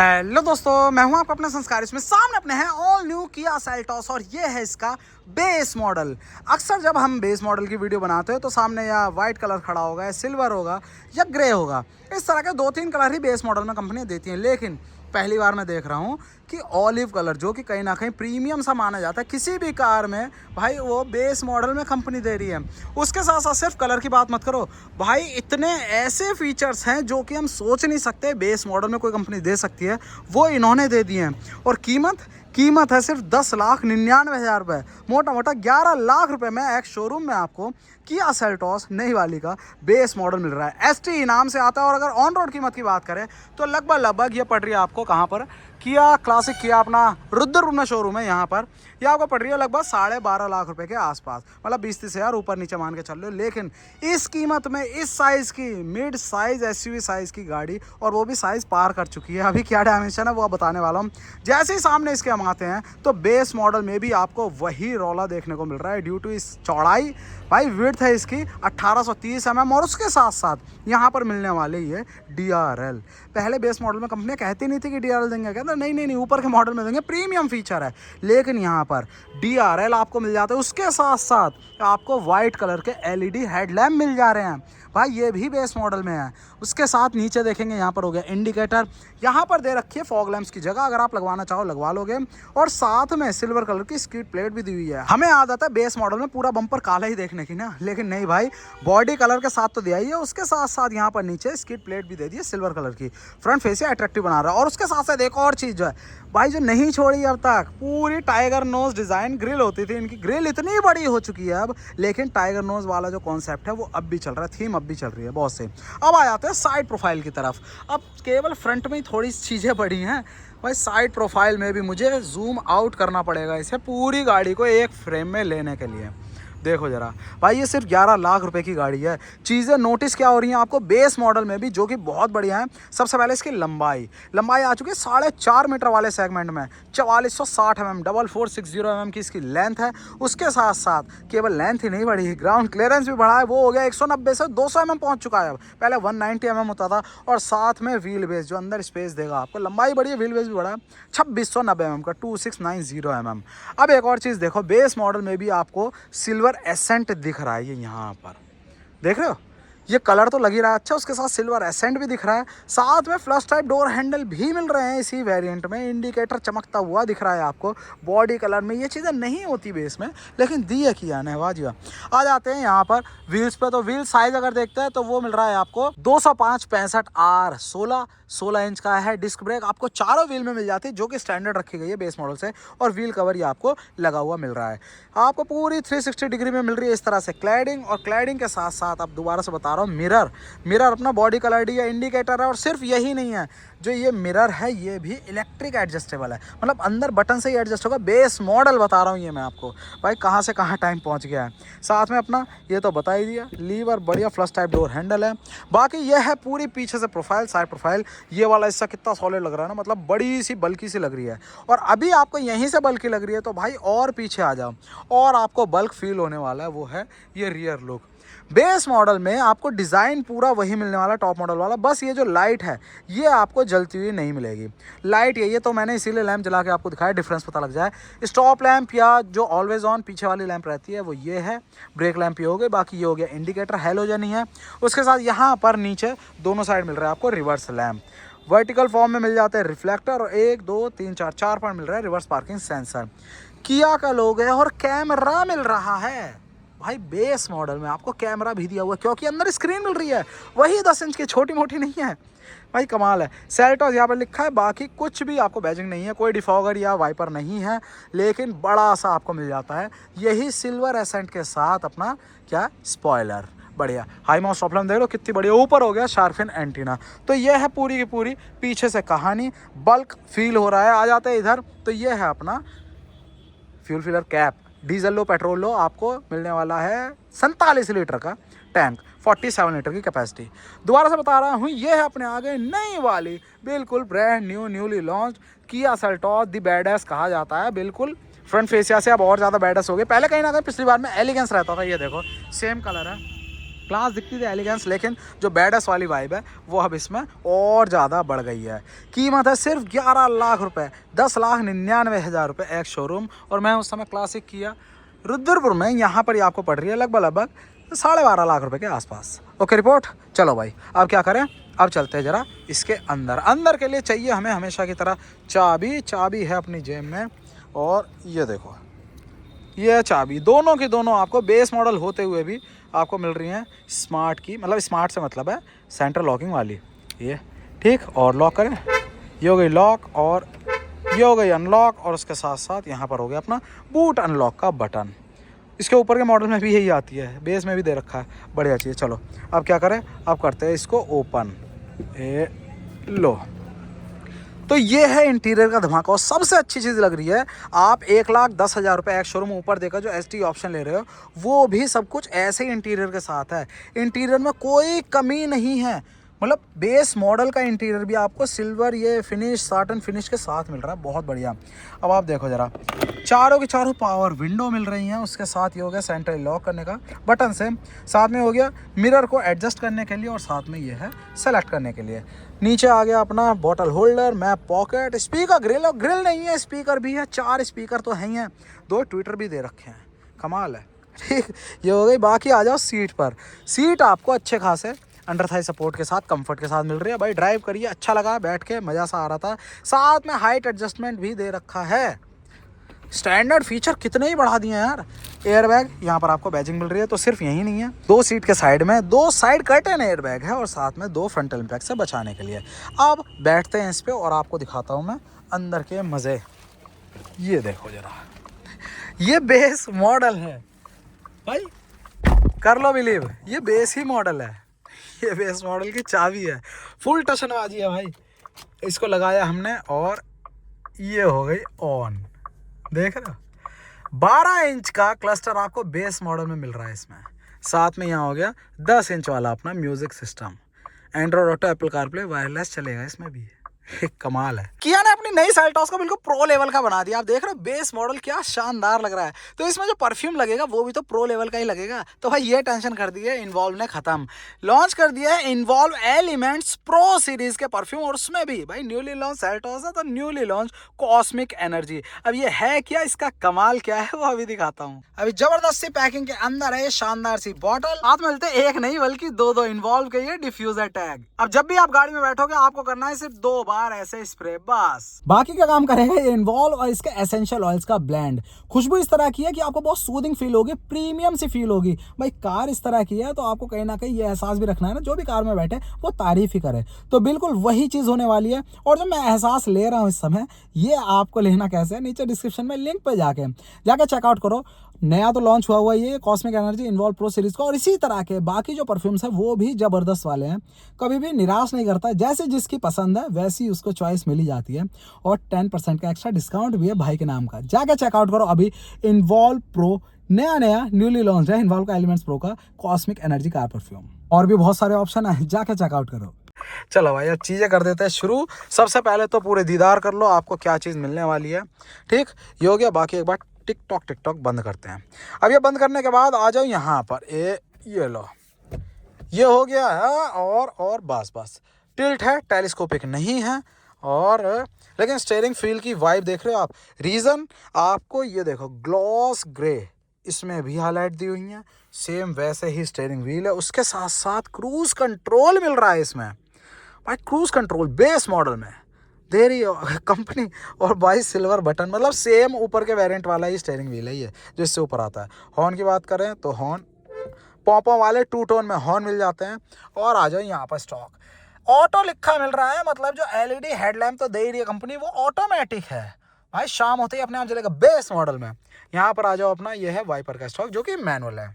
Hello दोस्तों, मैं हूं आपका अपना संस्कार। इसमें सामने अपने हैं ऑल न्यू किया सेल्टॉस और ये है इसका बेस मॉडल। अक्सर जब हम बेस मॉडल की वीडियो बनाते हैं तो सामने या वाइट कलर खड़ा होगा या सिल्वर होगा या ग्रे होगा। इस तरह के 2-3 कलर ही बेस मॉडल में कंपनी देती हैं, लेकिन पहली बार मैं देख रहा हूँ कि ऑलिव कलर, जो कि कहीं ना कहीं प्रीमियम सा माना जाता है किसी भी कार में, भाई वो बेस मॉडल में कंपनी दे रही है। उसके साथ साथ सिर्फ कलर की बात मत करो भाई, इतने ऐसे फीचर्स हैं जो कि हम सोच नहीं सकते बेस मॉडल में कोई कंपनी दे सकती है, वो इन्होंने दे दिए हैं। और कीमत है सिर्फ 10,99,000 रुपये, मोटा मोटा 11 लाख रुपए में एक शोरूम में आपको किया सेल्टॉस नई वाली का बेस मॉडल मिल रहा है। ST नाम से आता है। और अगर ऑन रोड कीमत की बात करें तो लगभग ये पड़ रही है आपको कहाँ पर, किया क्लासिक, किया अपना रुद्रपुर में शोरूम है यहाँ पर, ये आपको पड़ रही है लगभग 12.5 लाख रुपए के आसपास, मतलब 20-30 हज़ार ऊपर नीचे मान के चल रहे हो। लेकिन इस कीमत में इस साइज़ की मिड साइज़ SUV साइज़ की गाड़ी, और वो भी साइज़ पार कर चुकी है, अभी क्या डायमेंशन है वो बताने वाला हूँ। जैसे ही सामने इसके हम आते हैं तो बेस मॉडल में भी आपको वही रौला देखने को मिल रहा है ड्यू टू इस चौड़ाई। भाई विड्थ है इसकी 1830 mm, और उसके साथ साथ यहाँ पर मिलने वाले ये DRL। पहले बेस मॉडल में कंपनियाँ कहती नहीं थी कि DRL देंगे, कहते नहीं ऊपर के मॉडल में देंगे, प्रीमियम फीचर है। लेकिन यहाँ पर DRL आपको मिल जाता है, उसके साथ साथ आपको वाइट कलर के LED हेडलैम्प मिल जा रहे हैं। भाई ये भी बेस मॉडल में है। उसके साथ नीचे देखेंगे यहाँ पर हो गया इंडिकेटर, यहाँ पर दे रखी है फॉग लैंप्स की जगह, अगर आप लगवाना चाहो लगवा लोगे। और साथ में सिल्वर कलर की स्किड प्लेट भी दी हुई है। हमें आदत है बेस मॉडल में पूरा बम्पर काला ही देखने की ना, लेकिन नहीं भाई, बॉडी कलर के साथ तो दिया ही है, उसके साथ साथ यहाँ पर नीचे स्किड प्लेट भी दे दी है सिल्वर कलर की। फ्रंट फेस अट्रैक्टिव बना रहा है। और उसके साथ साथ एक और चीज़ जो है भाई, जो नहीं छोड़ी अब तक, पूरी टाइगर नोज डिज़ाइन ग्रिल होती थी, इनकी ग्रिल इतनी बड़ी हो चुकी है अब, लेकिन टाइगर नोज वाला जो कॉन्सेप्ट है वो अब भी चल रहा है, थीम अब भी चल रही है बहुत से। अब आ जाते हैं साइड प्रोफाइल की तरफ। अब केवल फ्रंट में ही थोड़ी चीज़ें बड़ी हैं भाई, साइड प्रोफाइल में भी मुझे जूम आउट करना पड़ेगा इसे पूरी गाड़ी को एक फ्रेम में लेने के लिए। देखो जरा भाई, ये सिर्फ 11 लाख रुपए की गाड़ी है। चीज़ें नोटिस क्या हो रही हैं आपको बेस मॉडल में भी, जो कि बहुत बढ़िया है। सबसे पहले इसकी लंबाई आ चुकी है 4.5 मीटर वाले सेगमेंट में, 4460 mm, 4460 mm की इसकी लेंथ है। उसके साथ साथ केवल लेंथ ही नहीं बढ़ी, ग्राउंड क्लियरेंस भी बढ़ा है, वो हो गया 190 से 200 mm पहुंच चुका है अब, पहले 190 mm होता था। और साथ में व्हील बेस जो अंदर स्पेस देगा आपको, लंबाई बढ़ी है, व्हील बेस भी बढ़ा है 2690 mm का, 2690 mm। अब एक और चीज़ देखो, बेस मॉडल में भी आपको सिल्वर एसेंट दिख रहा है, ये यहाँ पर देख रहे हो, ये कलर तो लग ही रहा है अच्छा, उसके साथ सिल्वर एसेंट भी दिख रहा है। साथ में फ्लश टाइप डोर हैंडल भी मिल रहे हैं इसी वेरिएंट में। इंडिकेटर चमकता हुआ दिख रहा है आपको बॉडी कलर में। ये चीज़ें नहीं होती बेस में, लेकिन दी है किया ने, वाह जी वाह। आ जाते हैं यहाँ पर व्हील्स पे, तो व्हील साइज अगर देखते हैं तो वो मिल रहा है आपको 205/65R, 16 इंच का है। डिस्क ब्रेक आपको चारों व्हील में मिल जाती है, जो कि स्टैंडर्ड रखी गई है बेस मॉडल से। और व्हील कवर ये आपको लगा हुआ मिल रहा है, आपको पूरी 360 डिग्री में मिल रही है इस तरह से क्लैडिंग। और क्लैडिंग के साथ साथ आप दोबारा से बता रहा हूँ, मिरर अपना बॉडी कलर डी है, इंडिकेटर है। और सिर्फ यही नहीं है, जो ये मिरर है ये भी इलेक्ट्रिक एडजस्टेबल है, मतलब अंदर बटन से ही एडजस्ट होगा। बेस मॉडल बता रहा हूँ ये मैं आपको भाई, कहाँ से कहाँ टाइम पहुँच गया है। साथ में अपना ये तो बता ही दिया, लीवर बढ़िया फ्लश टाइप डोर हैंडल है। बाकी ये है पूरी पीछे से प्रोफाइल, साइड प्रोफाइल। ये वाला हिस्सा कितना सॉलिड लग रहा है ना, मतलब बड़ी सी बल्कि सी लग रही है। और अभी आपको यहीं से बल्कि लग रही है, तो भाई और पीछे आ जाओ और आपको बल्क फील होने वाला है, वो है ये रियर लुक। बेस मॉडल में आपको डिज़ाइन पूरा वही मिलने वाला टॉप मॉडल वाला, बस ये जो लाइट है ये आपको जलती हुई नहीं मिलेगी। लाइट यही है, तो मैंने इसीलिए लैंप जला के आपको दिखाया, डिफरेंस पता लग जाए। स्टॉप लैंप या जो ऑलवेज ऑन पीछे वाली लैंप रहती है वो ये है, ब्रेक लैंप ये हो गए, बाकी ये हो गया इंडिकेटर, हैलोजन ही है। उसके साथ यहाँ पर नीचे दोनों साइड मिल रहा है आपको रिवर्स लैंप, वर्टिकल फॉर्म में मिल जाते हैं रिफ्लेक्टर, और 1 2 3 4 पॉइंट मिल रहा है रिवर्स पार्किंग सेंसर। किया का लोगो है और कैमरा मिल रहा है भाई, बेस मॉडल में आपको कैमरा भी दिया हुआ है, क्योंकि अंदर स्क्रीन मिल रही है, वही 10 इंच की, छोटी मोटी नहीं है भाई, कमाल है। सेल्टॉस यहाँ पर लिखा है, बाकी कुछ भी आपको बैजिंग नहीं है, कोई डिफॉगर या वाइपर नहीं है, लेकिन बड़ा सा आपको मिल जाता है यही सिल्वर एसेंट के साथ अपना क्या स्पॉइलर, बढ़िया। हाई माउस प्रॉब्लम देख लो कितनी बढ़िया, ऊपर हो गया शार्फिन एंटीना। तो ये है पूरी की पूरी पीछे से कहानी, बल्क फील हो रहा है। आ जाते हैं इधर, तो ये है अपना फ्यूल फिलर कैप, डीजल लो पेट्रोल लो, आपको मिलने वाला है 47 लीटर का टैंक, 47 लीटर की कैपेसिटी। दोबारा से बता रहा हूँ, ये है अपने आगे नई वाली बिल्कुल ब्रांड न्यूली लॉन्च किया सेल्टॉस। दी बैडएस कहा जाता है, बिल्कुल फ्रंट फेसिया से अब और ज़्यादा बैडएस हो गए। पहले कहीं ना कहीं पिछली बार में एलिगेंस रहता था, ये देखो सेम कलर है, क्लास दिखती थी, एलिगेंस, लेकिन जो बैडस वाली वाइब है वो अब इसमें और ज़्यादा बढ़ गई है। कीमत है सिर्फ 11 लाख रुपए, 10,99,000 रुपये एक शोरूम। और मैं उस समय क्लासिक किया रुद्रपुर में, यहाँ पर ही आपको पड़ रही है लगभग 12.5 लाख रुपए के आसपास। Okay report. चलो भाई अब क्या करें, अब चलते हैं ज़रा इसके अंदर। अंदर के लिए चाहिए हमें हमेशा की तरह चाबी। चाबी है अपनी जेब में, और ये देखो ये चाबी दोनों की दोनों आपको बेस मॉडल होते हुए भी आपको मिल रही हैं स्मार्ट की, मतलब स्मार्ट से मतलब है सेंट्रल लॉकिंग वाली ये, ठीक। और लॉक करें, ये हो गई लॉक और ये हो गई अनलॉक, और उसके साथ साथ यहाँ पर हो गया अपना बूट अनलॉक का बटन। इसके ऊपर के मॉडल में भी यही आती है, बेस में भी दे रखा है, बढ़िया चीज़। चलो अब क्या करें, अब करते हैं इसको ओपन। लो, तो ये है इंटीरियर का धमाका। और सबसे अच्छी चीज़ लग रही है, आप 1,10,000 रुपये एक शोरूम ऊपर देकर जो ST ऑप्शन ले रहे हो वो भी सब कुछ ऐसे ही इंटीरियर के साथ है। इंटीरियर में कोई कमी नहीं है, मतलब बेस मॉडल का इंटीरियर भी आपको सिल्वर ये फिनिश साटन फिनिश के साथ मिल रहा है, बहुत बढ़िया। अब आप देखो ज़रा, चारों की चारों पावर विंडो मिल रही हैं, उसके साथ ये हो गया सेंट्रल लॉक करने का बटन से, साथ में हो गया मिरर को एडजस्ट करने के लिए, और साथ में ये है सेलेक्ट करने के लिए। नीचे आ गया अपना bottle holder, map pocket, speaker grill, और ग्रिल नहीं है स्पीकर भी है, 4 स्पीकर तो हैं, 2 ट्विटर भी दे रखे हैं, कमाल है, ठीक। ये हो गई। बाकी आ जाओ सीट पर। सीट आपको अच्छे खासे अंडर थाई सपोर्ट के साथ कंफर्ट के साथ मिल रही है भाई। ड्राइव करिए, अच्छा लगा, बैठ के मज़ा सा आ रहा था। साथ में हाइट एडजस्टमेंट भी दे रखा है। स्टैंडर्ड फीचर कितने ही बढ़ा दिए हैं यार। एयर बैग यहाँ पर आपको बैजिंग मिल रही है, तो सिर्फ यही नहीं है, 2 सीट के साइड में 2 साइड कर्टेन एयर बैग है, और साथ में 2 फ्रंटल इम्पैक्ट से बचाने के लिए। अब बैठते हैं इस पे और आपको दिखाता हूँ मैं अंदर के मज़े। ये देखो जरा, ये बेस मॉडल है भाई, कर लो बिलीव, ये बेस ही मॉडल है। ये बेस मॉडल की चाबी है, फुल टशनबाजी है भाई। इसको लगाया हमने और ये हो गई ऑन, देख रहे हो। 12 इंच का क्लस्टर आपको बेस मॉडल में मिल रहा है इसमें। साथ में यहाँ हो गया 10 इंच वाला अपना music system, Android auto, Apple CarPlay, wireless चलेगा इसमें भी। कमाल है। किया ने अपनी नई सेल्टॉस को बिल्कुल प्रो लेवल का बना दिया। आप देख रहे हो बेस मॉडल क्या शानदार लग रहा है। तो इसमें जो परफ्यूम लगेगा वो भी तो प्रो लेवल का ही लगेगा। तो भाई ये टेंशन कर दी है इन्वॉल्व ने खत्म। लॉन्च कर दिया है इन्वॉल्व एलिमेंट्स प्रो सीरीज के परफ्यूम, और उसमें भी भाई न्यूली लॉन्च सेल्टॉस है तो न्यूली लॉन्च कॉस्मिक एनर्जी। अब ये है क्या, इसका कमाल क्या है वो अभी दिखाता हूँ। अभी जबरदस्त सी पैकिंग के अंदर है शानदार सी बॉटल। हाथ में मिलते एक नहीं बल्कि 2 इन्वॉल्व के ये डिफ्यूजर टैग। अब जब भी आप गाड़ी में बैठोगे आपको करना है सिर्फ 2 बार ऐसे स्प्रे, बस बाकी का काम करेगा ये इन्वॉल्व और इसके एसेंशियल ऑयल्स का ब्लेंड। खुशबू इस तरह की है कि आपको बहुत सूदिंग फील होगी, प्रीमियम सी फील होगी। भाई कार इस तरह की है तो आपको कहीं ना कहीं ये एहसास भी रखना है ना, जो भी कार में बैठे वो तारीफ ही करे। तो बिल्कुल वही चीज होने वाली है। और जो मैं एहसास ले रहा हूँ इस समय, ये आपको लेना कैसे है, नीचे डिस्क्रिप्शन में लिंक पे जाके चेकआउट करो। नया तो लॉन्च हुआ ये cosmic energy involve pro series का, और इसी तरह के बाकी जो परफ्यूम्स है वो भी जबरदस्त वाले हैं। कभी भी निराश नहीं करता, जैसे जिसकी पसंद है वैसी उसको चॉइस मिली जाती है। और 10% का एक्स्ट्रा डिस्काउंट भी है भाई के नाम का। जाके चेकआउट करो अभी इन्वॉल्व प्रो, नया न्यूली लॉन्च है इन्वॉल्व का एलिमेंट्स प्रो का कॉस्मिक एनर्जी कार परफ्यूम। और भी बहुत सारे ऑप्शन है, जाके चेकआउट करो। चलो भाई अब चीज़ें कर देते हैं शुरू। सबसे पहले तो पूरे दीदार कर लो आपको क्या चीज़ मिलने वाली है, ठीक। ये हो गया। बाकी एक बार टिकटॉक बंद करते हैं। अब ये बंद करने के बाद आ जाओ यहाँ पर, ये लो, ये हो गया है। और बस टिल्ट है, टेलीस्कोपिक नहीं है, और लेकिन स्टीयरिंग फील की वाइब देख रहे हो आप। रीज़न आपको ये देखो ग्लॉस ग्रे इसमें भी हाईलाइट दी हुई है, सेम वैसे ही स्टीयरिंग व्हील है। उसके साथ साथ क्रूज कंट्रोल मिल रहा है इसमें भाई। क्रूज कंट्रोल बेस मॉडल में दे रही है कंपनी, और भाई सिल्वर बटन, मतलब सेम ऊपर के वेरिएंट वाला ही स्टीयरिंग व्हील है ये जो इससे ऊपर आता है। हॉर्न की बात करें तो हॉर्न पॉपो वाले 2 टोन में हॉर्न मिल जाते हैं। और आ जाओ यहाँ पर स्टॉक ऑटो लिखा मिल रहा है, मतलब जो LED हेडलैम्प तो दे रही है कंपनी वो ऑटोमेटिक है भाई, शाम होते ही अपने आप जलेगा बेस मॉडल में। यहाँ पर आ जाओ अपना, ये है वाइपर का स्टॉक जो कि मैनुअल है।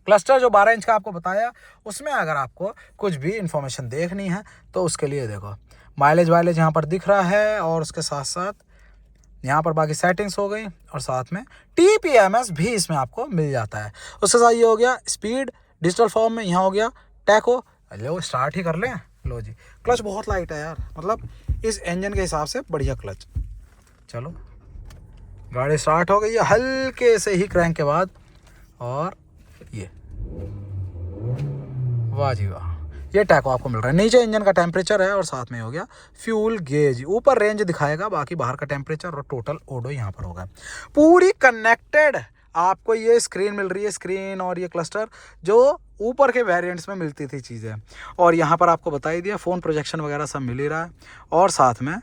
क्लस्टर जो 12 इंच का आपको बताया, उसमें अगर आपको कुछ भी इंफॉर्मेशन देखनी है तो उसके लिए देखो माइलेज यहाँ पर दिख रहा है, और उसके साथ साथ यहाँ पर बाकी सेटिंग्स हो गई, और साथ में TPMS भी इसमें आपको मिल जाता है। उसके साथ ये हो गया स्पीड डिजिटल फॉर्म में, यहाँ हो गया टैको। लो स्टार्ट ही कर लें, लो जी। क्लच बहुत लाइट है यार, मतलब इस इंजन के हिसाब से बढ़िया क्लच। चलो गाड़ी स्टार्ट हो गई है हल्के से ही क्रैंक के बाद, और ये वाह जी वाह, ये टैको आपको मिल रहा है। नीचे इंजन का टेम्परेचर है और साथ में हो गया फ्यूल गेज, ऊपर रेंज दिखाएगा, बाकी बाहर का टेम्परेचर और टोटल ओडो यहाँ पर होगा। पूरी कनेक्टेड आपको ये स्क्रीन मिल रही है, स्क्रीन और ये क्लस्टर जो ऊपर के वेरिएंट्स में मिलती थी चीज़ें। और यहाँ पर आपको बता ही दिया फ़ोन प्रोजेक्शन वगैरह सब मिल ही रहा है। और साथ में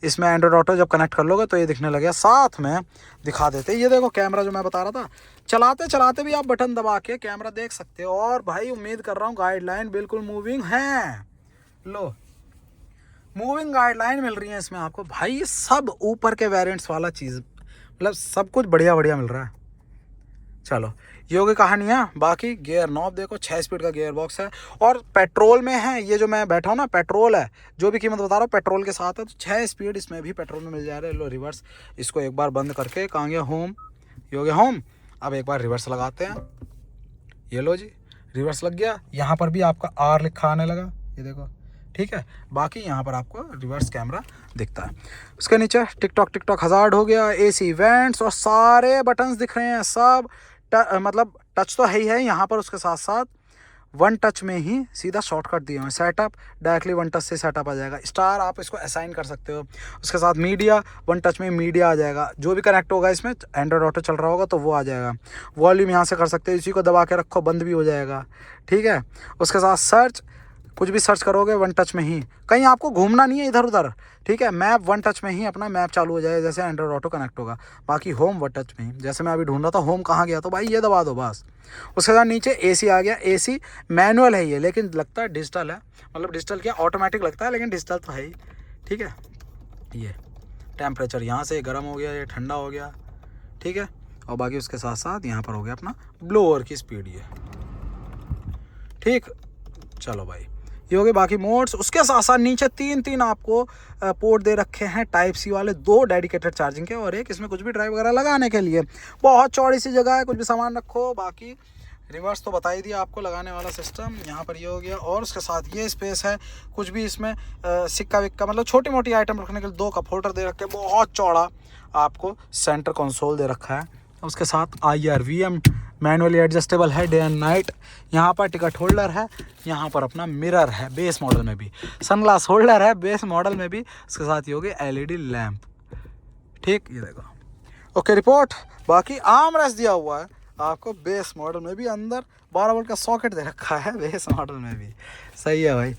इसमें एंड्रॉइड ऑटो जब कनेक्ट कर लोगे तो ये दिखने लगे। साथ में दिखा देते, ये देखो कैमरा जो मैं बता रहा था, चलाते चलाते भी आप बटन दबा के कैमरा देख सकते हो। और भाई उम्मीद कर रहा हूँ गाइडलाइन बिल्कुल मूविंग है, लो मूविंग गाइडलाइन मिल रही है इसमें आपको। भाई सब ऊपर के वेरिएंट्स वाला चीज़, मतलब सब कुछ बढ़िया बढ़िया मिल रहा है। चलो ये होगी कहानियाँ। बाकी गियर नॉब देखो, 6 स्पीड का गियर बॉक्स है और पेट्रोल में है। ये जो मैं बैठा हूँ ना, पेट्रोल है, जो भी कीमत बता रहा हूँ पेट्रोल के साथ है, तो 6 स्पीड इसमें भी पेट्रोल में मिल जा रहा है। लो रिवर्स, इसको एक बार बंद करके कहाँ गया होम, ये हो गया होम। अब एक बार रिवर्स लगाते हैं, ये लो जी रिवर्स लग गया। यहाँ पर भी आपका आर लिखा आने लगा, ये देखो, ठीक है। बाकी यहाँ पर आपको रिवर्स कैमरा दिखता है। उसके नीचे टिकटॉक हज़ार्ड हो गया, AC वेंट्स और सारे बटन्स दिख रहे हैं सब। मतलब टच तो है ही है यहाँ पर, उसके साथ साथ वन टच में ही सीधा शॉर्टकट दिए हुए हैं। सेटअप डायरेक्टली वन टच से सेटअप आ जाएगा। स्टार आप इसको असाइन कर सकते हो। उसके साथ मीडिया, वन टच में मीडिया आ जाएगा। जो भी कनेक्ट होगा इसमें, एंड्रॉइड ऑटो चल रहा होगा तो वो आ जाएगा। वॉल्यूम यहाँ से कर सकते हो, इसी को दबा के रखो बंद भी हो जाएगा, ठीक है। उसके साथ सर्च, कुछ भी सर्च करोगे वन टच में ही, कहीं आपको घूमना नहीं है इधर उधर, ठीक है। मैप वन टच में ही अपना मैप चालू हो जाएगा जैसे एंड्रॉइड ऑटो कनेक्ट होगा। बाकी होम वन टच में ही, जैसे मैं अभी ढूंढ रहा था होम कहाँ गया, तो भाई ये दबा दो बस। उसके साथ नीचे AC आ गया। AC मैनुअल है ये, लेकिन लगता है डिजिटल है, मतलब डिजिटल क्या ऑटोमेटिक लगता है, लेकिन डिजिटल तो है ही, ठीक है। ये टेम्परेचर यहाँ से गर्म हो गया, ये ठंडा हो गया, ठीक है। और बाकी उसके साथ साथ यहाँ पर हो गया अपना ब्लोअर की स्पीड, ये ठीक। चलो भाई ये हो गए बाकी मोड्स। उसके साथ साथ नीचे तीन आपको पोर्ट दे रखे हैं टाइप C वाले, 2 डेडिकेटेड चार्जिंग के और एक इसमें कुछ भी ड्राइव वगैरह लगाने के लिए। बहुत चौड़ी सी जगह है, कुछ भी सामान रखो। बाकी रिवर्स तो बता ही दिया आपको लगाने वाला सिस्टम, यहाँ पर ये हो गया। और उसके साथ ये स्पेस है, कुछ भी इसमें सिक्का विक्का, मतलब छोटी मोटी आइटम रखने के लिए 2 कप होल्डर दे रखे हैं। बहुत चौड़ा आपको सेंटर कंसोल दे रखा है। उसके साथ IRVM मैनुअली एडजस्टेबल है डे एंड नाइट। यहाँ पर टिकट होल्डर है, यहाँ पर अपना मिरर है बेस मॉडल में भी, सनग्लास होल्डर है बेस मॉडल में भी। उसके साथ ये हो गई LED लैंप, ठीक, ये देखो। Okay report. बाकी आर्मरेस्ट दिया हुआ है आपको बेस मॉडल में भी, अंदर 12 वोल्ट का सॉकेट दे रखा है बेस मॉडल में भी, सही है भाई।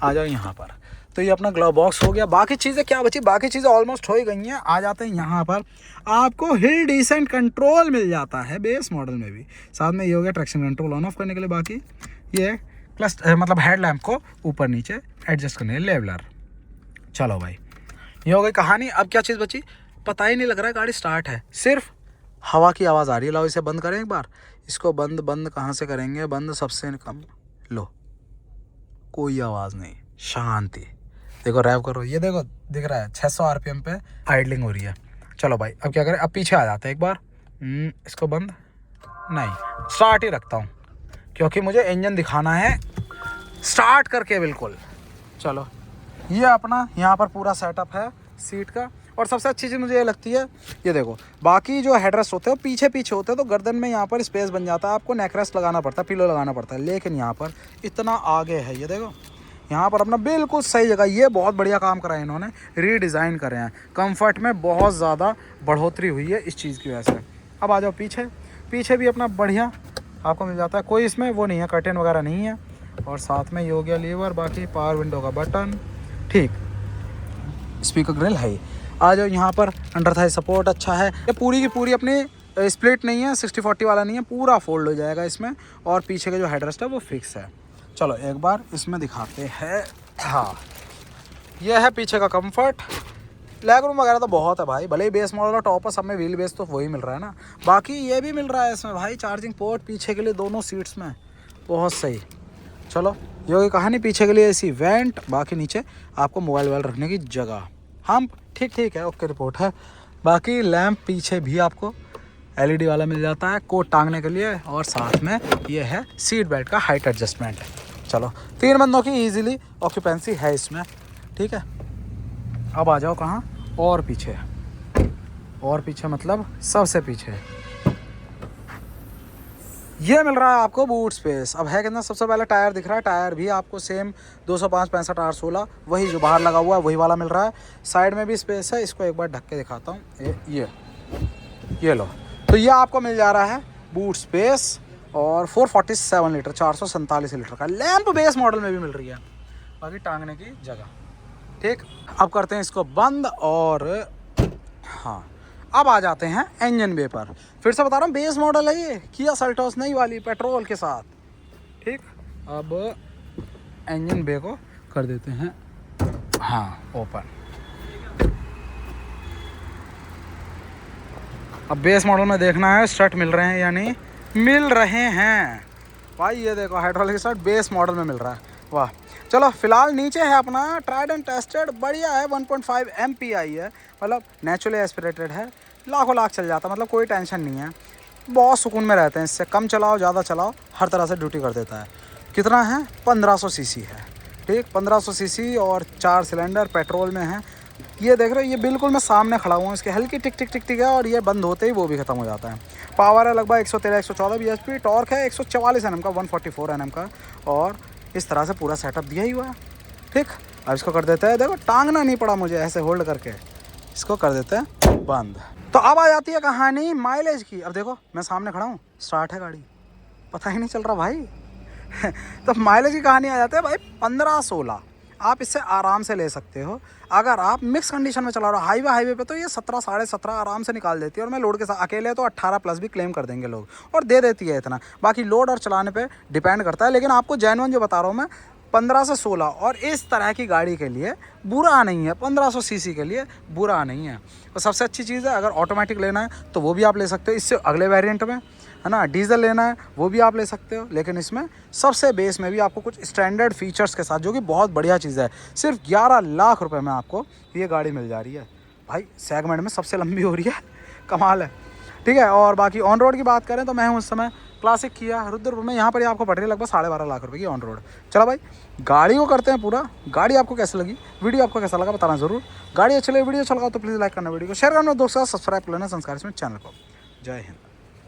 आ जाओ यहाँ पर, तो ये अपना ग्लव बॉक्स हो गया। बाकी चीज़ें क्या बची, बाकी चीज़ें ऑलमोस्ट हो ही गई हैं। आ जाते हैं यहाँ पर, आपको हिल डिसेंट कंट्रोल मिल जाता है बेस मॉडल में भी। साथ में ये हो गया ट्रैक्शन कंट्रोल ऑन ऑफ करने के लिए। बाकी ये क्लस्टर मतलब हेडलैम्प को ऊपर नीचे एडजस्ट करने के लिए लेवलर। चलो भाई ये हो गई कहानी। अब क्या चीज़ बची, पता ही नहीं लग रहा है गाड़ी स्टार्ट है, सिर्फ हवा की आवाज़ आ रही है। लाओ इसे बंद करें एक बार, इसको बंद कहाँ से करेंगे, बंद सबसे कम, लो कोई आवाज़ नहीं, शांति। देखो रैप करो, ये देखो दिख रहा है 600 RPM पे आइडलिंग हो रही है। चलो भाई अब क्या करें, अब पीछे आ जाते हैं एक बार। इसको बंद नहीं, स्टार्ट ही रखता हूँ क्योंकि मुझे इंजन दिखाना है स्टार्ट करके बिल्कुल। चलो ये अपना यहाँ पर पूरा सेटअप है सीट का। और सबसे अच्छी चीज़ मुझे ये लगती है, ये देखो बाकी जो हेडरेस्ट होते हैं पीछे होते हैं तो गर्दन में यहाँ पर स्पेस बन जाता है, आपको नेकरेस्ट लगाना पड़ता है, पिलो लगाना पड़ता है। लेकिन यहाँ पर इतना आगे है, ये देखो यहाँ पर अपना बिल्कुल सही जगह। ये बहुत बढ़िया काम करा है इन्होंने, रीडिज़ाइन करे हैं। कंफर्ट में बहुत ज़्यादा बढ़ोतरी हुई है इस चीज़ की वजह से। अब आ जाओ पीछे भी अपना बढ़िया आपको मिल जाता है, कोई इसमें वो नहीं है, कर्टेन वगैरह नहीं है। और साथ में ये हो गया लीवर, बाकी पावर विंडो का बटन, ठीक, स्पीकर ग्रिल है। आ जाओ यहाँ पर अंडर थाई सपोर्ट अच्छा है। ये पूरी की पूरी अपनी स्प्लिट नहीं है, 60-40 वाला नहीं है, पूरा फोल्ड हो जाएगा इसमें। और पीछे का जो हेडरेस्ट है वो फिक्स है। चलो एक बार इसमें दिखाते हैं। हाँ ये है पीछे का कंफर्ट। लेग रूम वगैरह तो बहुत है भाई, भले ही बेस मॉडल और टॉप है, सब में व्हील बेस तो वही मिल रहा है ना। बाकी ये भी मिल रहा है इसमें भाई चार्जिंग पोर्ट पीछे के लिए दोनों सीट्स में, बहुत सही। चलो ये होगी कहानी। पीछे के लिए AC वेंट, बाकी नीचे आपको मोबाइल वोबाइल रखने की जगह। हम ठीक है, ओके रिपोर्ट है। बाकी लैंप पीछे भी आपको LED वाला मिल जाता है कोट टांगने के लिए। और साथ में ये है सीट बेल्ट का हाइट एडजस्टमेंट। चलो 3 बंदों की इजीली ऑक्यूपेंसी है इसमें, ठीक है। अब आ जाओ कहाँ, और पीछे मतलब सबसे पीछे। ये मिल रहा है आपको बूट स्पेस। अब है कितना, सबसे पहले टायर दिख रहा है, टायर भी आपको सेम 205 65 R16 वही जो बाहर लगा हुआ है वही वाला मिल रहा है। साइड में भी स्पेस है, इसको एक बार ढक के दिखाता हूँ। ये लो, तो ये आपको मिल जा रहा है बूट स्पेस और 447 लीटर 447 लीटर का लैंप बेस मॉडल में भी मिल रही है, बाकी टांगने की जगह। ठीक, अब करते हैं इसको बंद और हाँ, अब आ जाते हैं इंजन बे पर। फिर से बता रहा हूँ बेस मॉडल है ये, किया सेल्टोस नई वाली पेट्रोल के साथ। ठीक, अब इंजन बे को कर देते हैं हाँ ओपन। अब बेस मॉडल में देखना है स्टार्ट मिल रहे हैं या नहीं मिल रहे हैं। भाई ये देखो हाइड्रोलिक स्टार्ट बेस मॉडल में मिल रहा है, वाह। चलो फिलहाल नीचे है अपना ट्राइड एंड टेस्टेड, बढ़िया है, 1.5 MPI है, मतलब नेचुरली एस्पिरेटेड है, लाखों लाख चल जाता, मतलब कोई टेंशन नहीं है, बहुत सुकून में रहते हैं इससे। कम चलाओ ज़्यादा चलाओ हर तरह से ड्यूटी कर देता है। कितना है, 1500 सीसी है। ठीक, 1500 सीसी और 4 सिलेंडर पेट्रोल में है। ये देख रहे हो, ये बिल्कुल मैं सामने खड़ा हुआ हूँ, इसके हल्की टिक टिक टिक टिक है और ये बंद होते ही वो भी खत्म हो जाता है। पावर है लगभग 113 114 bhp, टॉर्क है 144 Nm का 144 Nm का, और इस तरह से पूरा सेटअप दिया ही हुआ है। ठीक, अब इसको कर देते हैं, देखो टांगना नहीं पड़ा मुझे, ऐसे होल्ड करके इसको कर देते हैं बंद। तो अब आ जाती है कहानी माइलेज की। अब देखो मैं सामने खड़ा हूँ, स्टार्ट है गाड़ी, पता ही नहीं चल रहा भाई। तो माइलेज की कहानी आ जाती है भाई 15-16 आप इससे आराम से ले सकते हो। अगर आप मिक्स कंडीशन में चला रहे हो हाईवे पे तो ये 17 17.5 आराम से निकाल देती है, और मैं लोड के साथ अकेले तो 18+ भी क्लेम कर देंगे लोग, और दे देती है इतना। बाकी लोड और चलाने पे डिपेंड करता है, लेकिन आपको जेन्युइन जो बता रहा हूँ मैं, 15 से 16 और इस तरह की गाड़ी के लिए बुरा नहीं है, 1500 सीसी के लिए बुरा नहीं है। और सबसे अच्छी चीज़ है, अगर ऑटोमेटिक लेना है तो वो भी आप ले सकते हो, इससे अगले वेरिएंट में है ना। डीजल लेना है वो भी आप ले सकते हो, लेकिन इसमें सबसे बेस में भी आपको कुछ स्टैंडर्ड फीचर्स के साथ, जो कि बहुत बढ़िया चीज़ है, सिर्फ 11 लाख रुपए में आपको ये गाड़ी मिल जा रही है भाई। सेगमेंट में सबसे लंबी हो रही है, कमाल है। ठीक है, और बाकी ऑन रोड की बात करें तो मैं हूँ उस समय क्लासिक किया रुद्रपुर में, यहाँ पर ही आपको पड़ रही है लगभग 12.5 लाख रुपए की ऑन रोड। चलो भाई गाड़ी को करते हैं पूरा। गाड़ी आपको कैसे लगी, वीडियो आपको कैसा लगा बताना जरूर। गाड़ी अच्छी लगी, वीडियो अच्छा लगा तो प्लीज़ लाइक करना, वीडियो को शेयर करना दोस्तों, सब्सक्राइब कर लेना संस्कार इसमें चैनल को। जय हिंद।